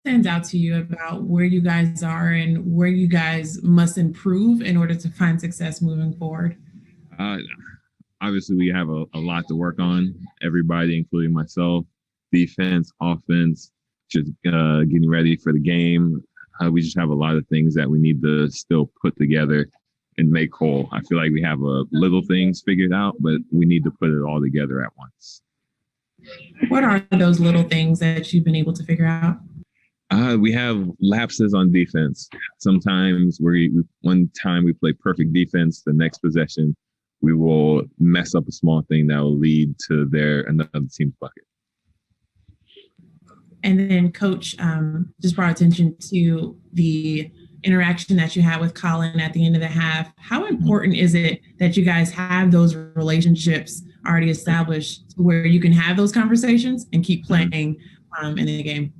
Stands out to you about where you guys are and where you guys must improve in order to find success moving forward? Uh, Obviously, we have a lot to work on. Everybody, including myself, defense, offense, just getting ready for the game. We just have a lot of things that we need to still put together and make whole. I feel like we have little things figured out, but we need to put it all together at once. What are those little things that you've been able to figure out? We have lapses on defense. Sometimes one time we play perfect defense, the next possession we will mess up a small thing that will lead to another team's bucket. And then Coach just brought attention to the interaction that you had with Colin at the end of the half. How important is it that you guys have those relationships already established where you can have those conversations and keep playing in the game?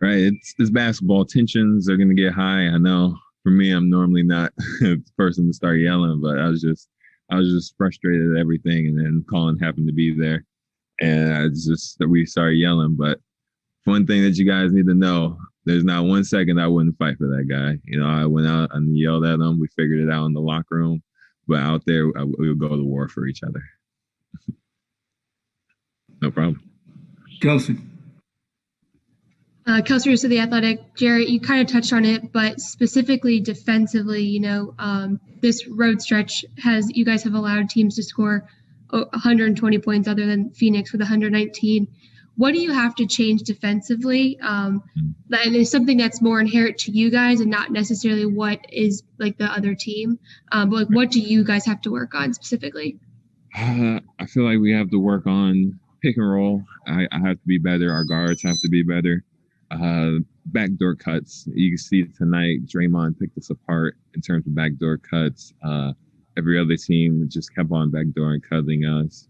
Right. It's basketball. Tensions are going to get high. I know for me, I'm normally not the person to start yelling, but I was just frustrated at everything. And then Colin happened to be there. And we started yelling. But one thing that you guys need to know, there's not 1 second I wouldn't fight for that guy. I went out and yelled at him. We figured it out in the locker room. But out there, we would go to war for each other. No problem. Kelsey. Kelsey Roos of The Athletic. Jarrett, you kind of touched on it, but specifically defensively, this road stretch you guys have allowed teams to score 120 points other than Phoenix with 119. What do you have to change defensively? And it's something that's more inherent to you guys and not necessarily what is like the other team. But what do you guys have to work on specifically? I feel like we have to work on pick and roll. I have to be better. Our guards have to be better. Backdoor cuts. You can see tonight, Draymond picked us apart in terms of backdoor cuts. Every other team just kept on backdoor and cutting us.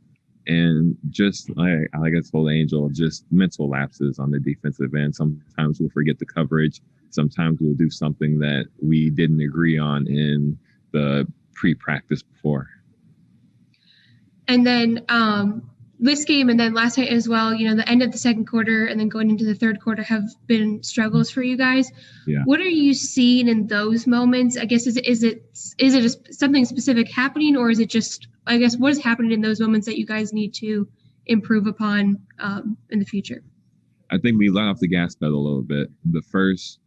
And just like I told Angel, just mental lapses on the defensive end. Sometimes we'll forget the coverage. Sometimes we'll do something that we didn't agree on in the pre-practice before. And then this game and then last night as well, the end of the second quarter and then going into the third quarter have been struggles for you guys. Yeah. What are you seeing in those moments? I guess, is it something specific happening, or is it just, I guess, what is happening in those moments that you guys need to improve upon in the future? I think we let off the gas pedal a little bit. The first,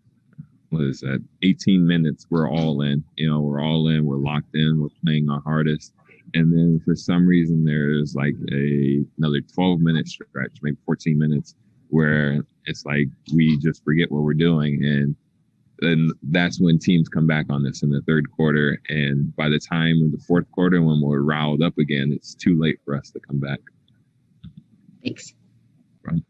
18 minutes, we're all in. We're all in. We're locked in. We're playing our hardest. And then for some reason, there's like another 12-minute stretch, maybe 14 minutes, where it's like we just forget what we're doing. And then that's when teams come back on this in the third quarter. And by the time in the fourth quarter, when we're riled up again, it's too late for us to come back. Thanks. Right.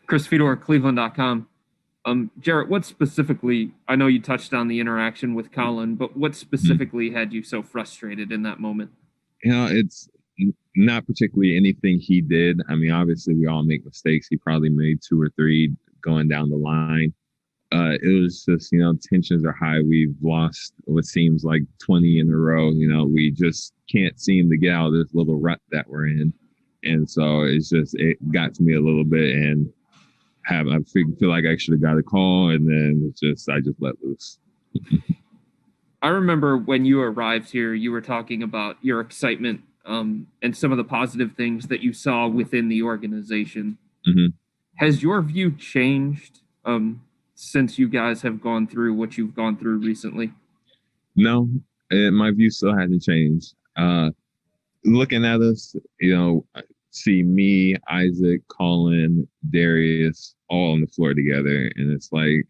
Chris Fedor, Cleveland.com. Jarrett, what specifically, I know you touched on the interaction with Colin, but what specifically had you so frustrated in that moment? It's not particularly anything he did. I mean, obviously we all make mistakes. He probably made 2 or 3 going down the line. It was just, tensions are high. We've lost what seems like 20 in a row. We just can't seem to get out of this little rut that we're in. And so it got to me a little bit, and I feel like I should have got a call, and then I just let loose. I remember when you arrived here, you were talking about your excitement and some of the positive things that you saw within the organization. Mm-hmm. Has your view changed since you guys have gone through what you've gone through recently? No, my view still hasn't changed. Looking at us, see me, Isaac, Colin, Darius, all on the floor together. And it's like,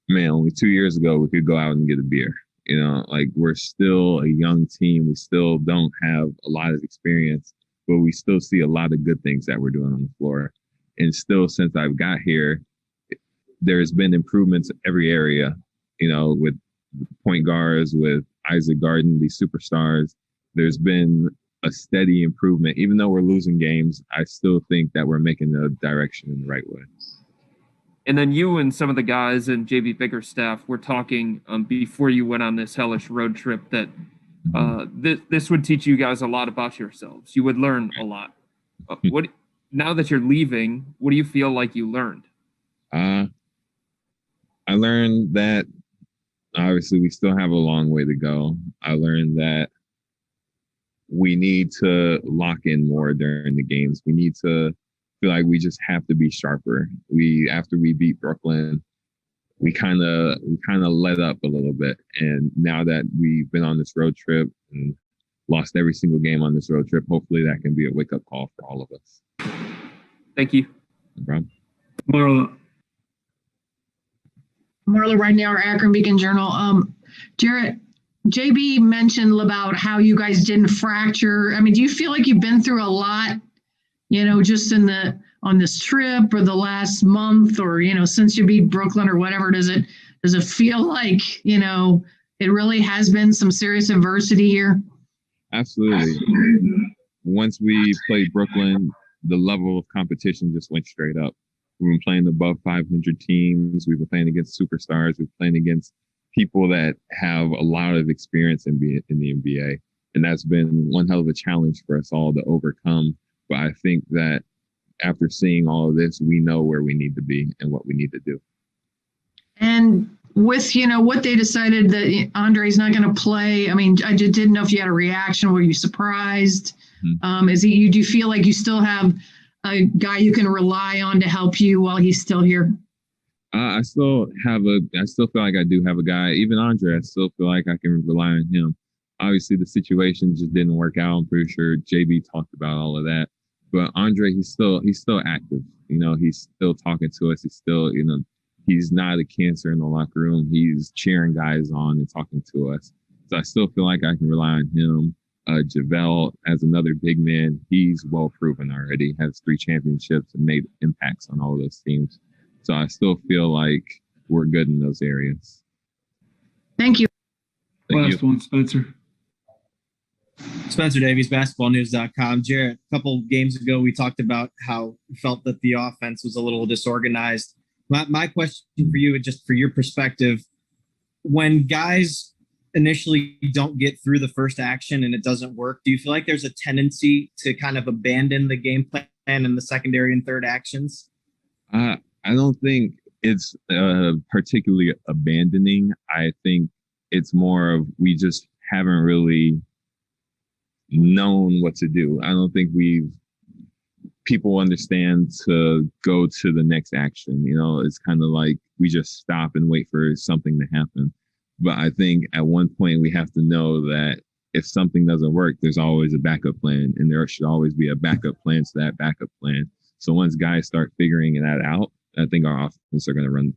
man, only 2 years ago, we could go out and get a beer. We're still a young team. We still don't have a lot of experience, but we still see a lot of good things that we're doing on the floor. And still, since I've got here, there's been improvements in every area, with point guards, with Isaac Garden, these superstars. There's been a steady improvement. Even though we're losing games, I still think that we're making the direction in the right way. And then you and some of the guys in JB Bickerstaff were talking before you went on this hellish road trip that this would teach you guys a lot about yourselves. You would learn a lot. now that you're leaving, what do you feel like you learned? I learned that obviously we still have a long way to go. I learned that we need to lock in more during the games. We need to feel like we just have to be sharper. After we beat Brooklyn, we kind of let up a little bit. And now that we've been on this road trip and lost every single game on this road trip, hopefully that can be a wake-up call for all of us. Thank you. No problem. Marla Ridenour, Akron Beacon Journal. Jarrett, JB mentioned about how you guys didn't fracture. I mean, do you feel like you've been through a lot, just on this trip or the last month or, since you beat Brooklyn or whatever? Does it feel like, it really has been some serious adversity here? Absolutely. Once we played Brooklyn, the level of competition just went straight up. We've been playing above 500 teams. We've been playing against superstars. We've been playing against people that have a lot of experience in the NBA. And that's been one hell of a challenge for us all to overcome. But I think that after seeing all of this, we know where we need to be and what we need to do. And with, what they decided that Andre's not going to play, I mean, I just didn't know if you had a reaction. Were you surprised? Mm-hmm. Do you feel like you still have a guy you can rely on to help you while he's still here? I still feel like I do have a guy. Even Andre, I still feel like I can rely on him. Obviously, the situation just didn't work out. I'm pretty sure JB talked about all of that. But Andre, he's still active. He's still talking to us. He's still, he's not a cancer in the locker room. He's cheering guys on and talking to us. So I still feel like I can rely on him. JaVale, as another big man, he's well proven already. Has 3 championships and made impacts on all of those teams. So I still feel like we're good in those areas. Thank you. Last one, Spencer. Spencer Davies, basketballnews.com. Jarrett, a couple games ago, we talked about how we felt that the offense was a little disorganized. My question for you, just for your perspective, when guys initially don't get through the first action and it doesn't work, do you feel like there's a tendency to kind of abandon the game plan in the secondary and third actions? I don't think it's particularly abandoning. I think it's more of we just haven't really known what to do. I don't think people understand to go to the next action. It's kind of like we just stop and wait for something to happen. But I think at one point we have to know that if something doesn't work, there's always a backup plan, and there should always be a backup plan to that backup plan. So once guys start figuring that out, I think our offense is going to run